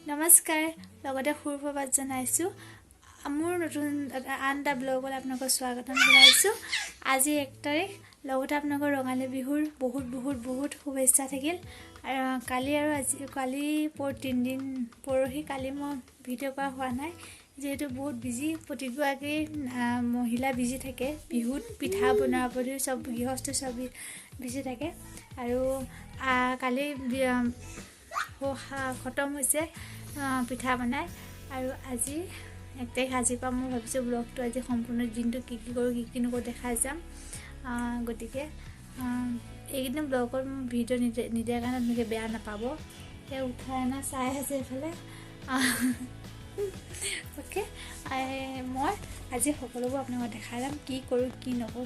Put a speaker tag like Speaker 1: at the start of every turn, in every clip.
Speaker 1: নমস্কাৰ লগতে সুপ্ৰভাত জনাইছো মোৰ নতুন আনটা ব্লগত আপোনাক স্বাগতম জনাইছো আজি 1 তাৰিখ লগতে আপোনাক ৰঙালী বিহুৰ বহুত শুভেচ্ছা থাকিল কালি আৰু আজি কালি পৰ 3 দিন পৰহি কালি মই ভিডিঅ' কৰা হোৱা নাই যেহেতু বহুত বিজি প্ৰতিগৰাকী মহিলা বিজি থাকে বিহুত পিঠা বনোৱাৰ পৰা সব গৃহস্থ সব বিজি থাকে আৰু কালি খতম হৈছে পিঠা বনাই আৰু আজি 1 তাৰিখ আজি পা মই ভাবিছো ব্লগটো আজি সম্পূৰ্ণ দিনটো কি কৰো কি নকৰো দেখাই যাম গতিকে এইদিন ব্লগৰ ভিডিঅ' নিদিয়াৰ কাৰণে আপোনালোকে বেয়া নাপাব এ উঠাই না চাই আছে এফালে ওকে মই আজি সকলোবোৰ আপোনাক দেখাই যাম কি কৰো কি নকৰো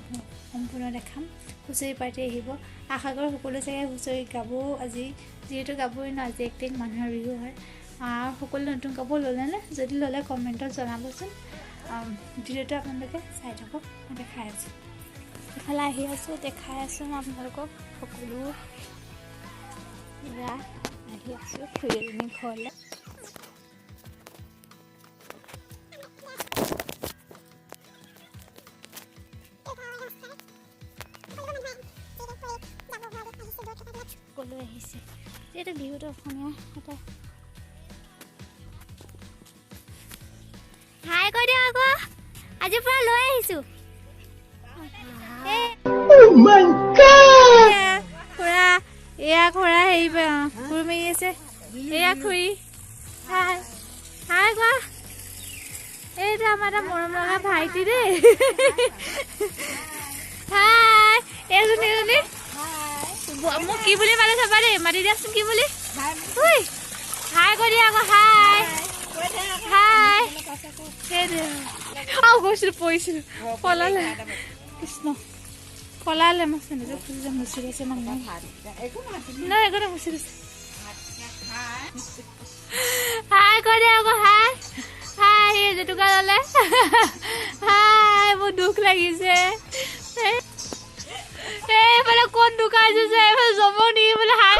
Speaker 1: সম্পূৰ্ণ দেখাম হুঁচৰি পাৰ্টি আহিব আশা কৰো সকলো চাগে হুঁচৰি গাব আজি যেহেতু গাবই ন আজি 1 তাৰিখ মানুহৰ বিহু হয় সকলো নতুন কাপোৰ ল'লে নে যদি ল'লে কমেণ্টত জনাবচোন ভিডিঅ'টো আপোনালোকে চাই থাকক মই দেখাই আছোঁ এফালে আহি আছোঁ দেখাই আছোঁ মই আপোনালোকক সকলো আহি আছোঁ খুৰীজনী ঘৰলৈ সকলো আহিছে যিহেতু বিহুটো অসমীয়া এটা হাই কৈ দিয়ক আকৌ আজি পৰা লৈ আহিছোঁ খুৰা এয়া খুৰা হেৰি খুৰ মাৰি আছে এয়া খুৰী হাই হাই কোৱা এইটো আমাৰ এটা মৰম লগা ভাইটি দেই হাই এজনী মোক কি বুলি মাতে চাবা দেই মাতি দিয়াচোন কি বুলি হাই কৈ দিয়া আকৌ হাই হাই গৈছিলো পৰিছিলো পলালে কৃষ্ণ পলালে মই চেনেকে ফুলি মুচি গৈছে মানুহ নাই একো মুচি গৈছে হাই কৈ দিয়া আকৌ হাই হাই জেতুকা ললে হাই মোৰ দুখ লাগিছে এইফালে কোন দোকাইছে এইফালে জমনি বোলে হাই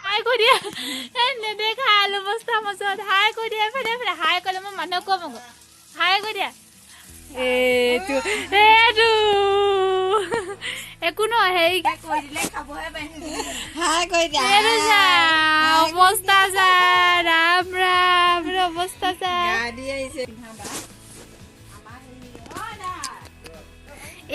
Speaker 1: হাই কৈ দিয়া নেদেখা আলু বস্তা মাছত হাই কৈ দিয়া এইফালে হাই ক'লে মই মানুহক কম আকৌ হাই কৈ দিয়া এইটো একো নহয় হেৰি অৱস্থা যা ৰাম ৰাম অৱস্থা যা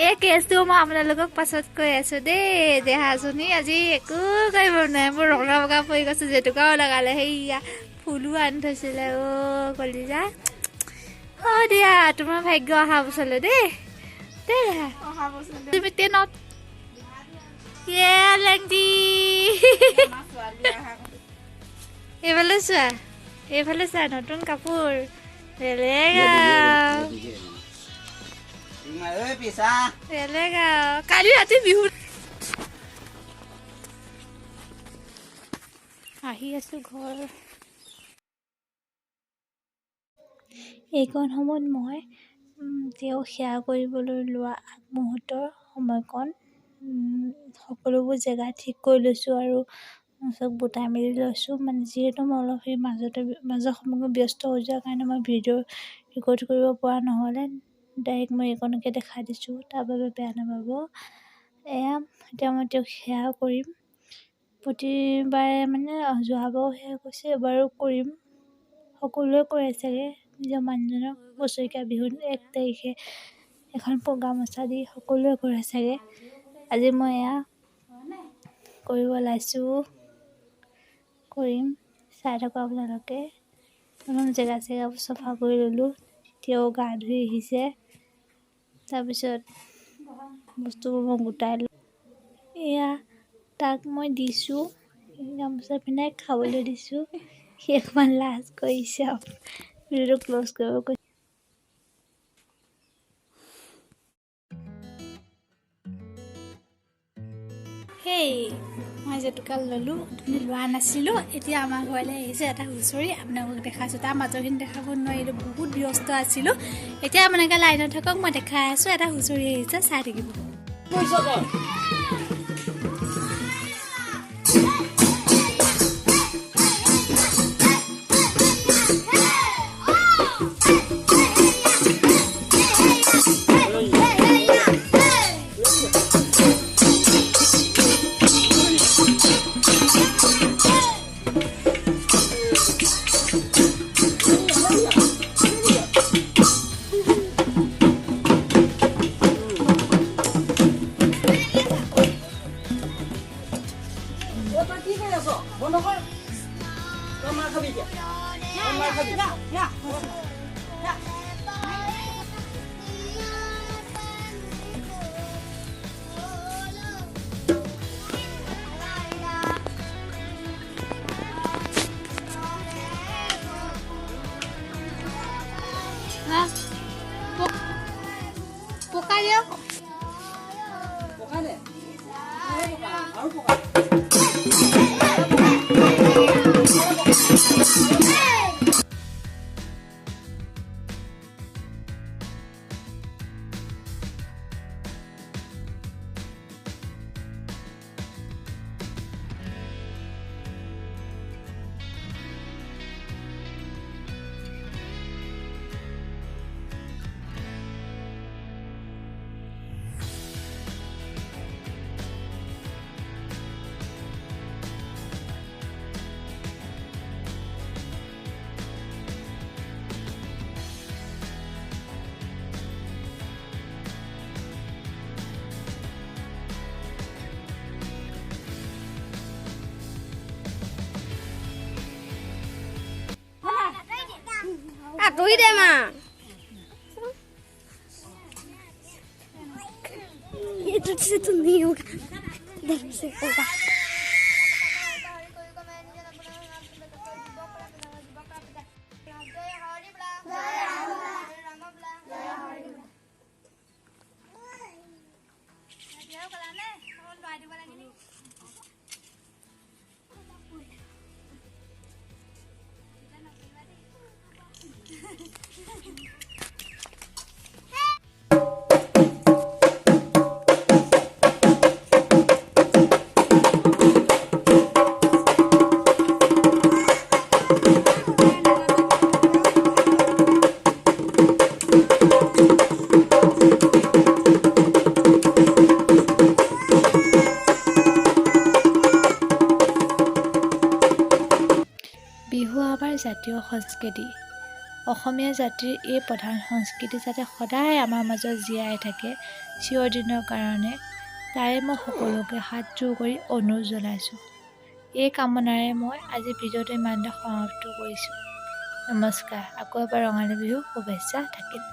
Speaker 1: এই কেছটো মই আপোনালোকক পাছত কৈ আছো দেই দেহাজনী আজি একো কৰিব নাই মোৰ ৰঙা বগা পৰি গৈছে জেতুকাও লগালে সেয়া ফুলো আনি থৈছিলে কলিজা দিয়া তোমাৰ ভাগ্য অহা বছৰলৈ দেই তুমি ট্ৰেইনত এইফালে চোৱা নতুন কাপোৰ কালি ৰাতি বিহু আহি আছো ঘৰ এইকণ সময়ত মই তেওঁ সেৱা কৰিবলৈ লোৱা আগমুহূৰ্তৰ সময়কণ সকলোবোৰ জেগা ঠিক কৰি লৈছোঁ আৰু চব গোটাই মেলি লৈছোঁ মানে যিহেতু মই অলপ সেই মাজৰ সময়ত ব্যস্ত হৈ যোৱাৰ কাৰণে মই ভিডিঅ' ৰেকৰ্ড কৰিব পৰা নহ'লে ডাইৰেক্ট মই এইকণকে দেখাই দিছোঁ তাৰ বাবে বেয়া নাপাব এয়া এতিয়া মই তেওঁক সেৱা কৰিম প্ৰতিবাৰে মানে যোৱাবাৰো সেৱা কৰিছে এবাৰো কৰিম সকলোৱে কৰে চাগে নিজৰ মানুহজনক বছৰেকীয়া বিহুত 1 তাৰিখে এখন প্ৰগ্ৰাম আছা দি সকলোৱে কৰে চাগে আজি মই এয়া কৰিব ওলাইছোঁ কৰিম চাই থকা আপোনালোকে অলপ জেগাবোৰ চফা কৰি ল'লোঁ তেওঁ গা ধুই আহিছে তাৰপিছত বস্তুবোৰ মই গোটাই লৈ এয়া তাক মই দিছোঁ গামোচা পিন্ধাই খাবলৈ দিছোঁ সি অকণমান লাজ কৰিছে ভিডিঅ'টো ক্ল'জ কৰিব কৈছে হেই মই জেতুকা ল'লোঁ লোৱা নাছিলোঁ এতিয়া আমাৰ ঘৰলৈ আহিছে এটা হুঁচৰি আপোনালোকক দেখাইছোঁ তাৰ মাজৰখিনি দেখাব নোৱাৰিলোঁ বহুত ব্যস্ত আছিলোঁ এতিয়া আপোনালোকে লাইনত থাকক মই দেখাই আছোঁ এটা হুঁচৰি আহিছে চাই থাকিব
Speaker 2: পকাই দিয়ক আঁতৰি দে মা itu situ nih dan sekolah
Speaker 1: Bihu আমাৰ জাতীয় সংস্কৃতি। অসমীয়া জাতিৰ এই প্ৰধান সংস্কৃতি যাতে সদায় আমাৰ মাজত জীয়াই থাকে চিৰদিনৰ কাৰণে, তাৰে মই সকলোকে হাত জোৰ কৰি অনুৰোধ জনাইছোঁ। এই কামনাৰে মই আজি ভিডিঅ'টো ইমানতে সমাপ্ত কৰিছোঁ। নমস্কাৰ। আকৌ এবাৰ ৰঙালী বিহু শুভেচ্ছা থাকিল।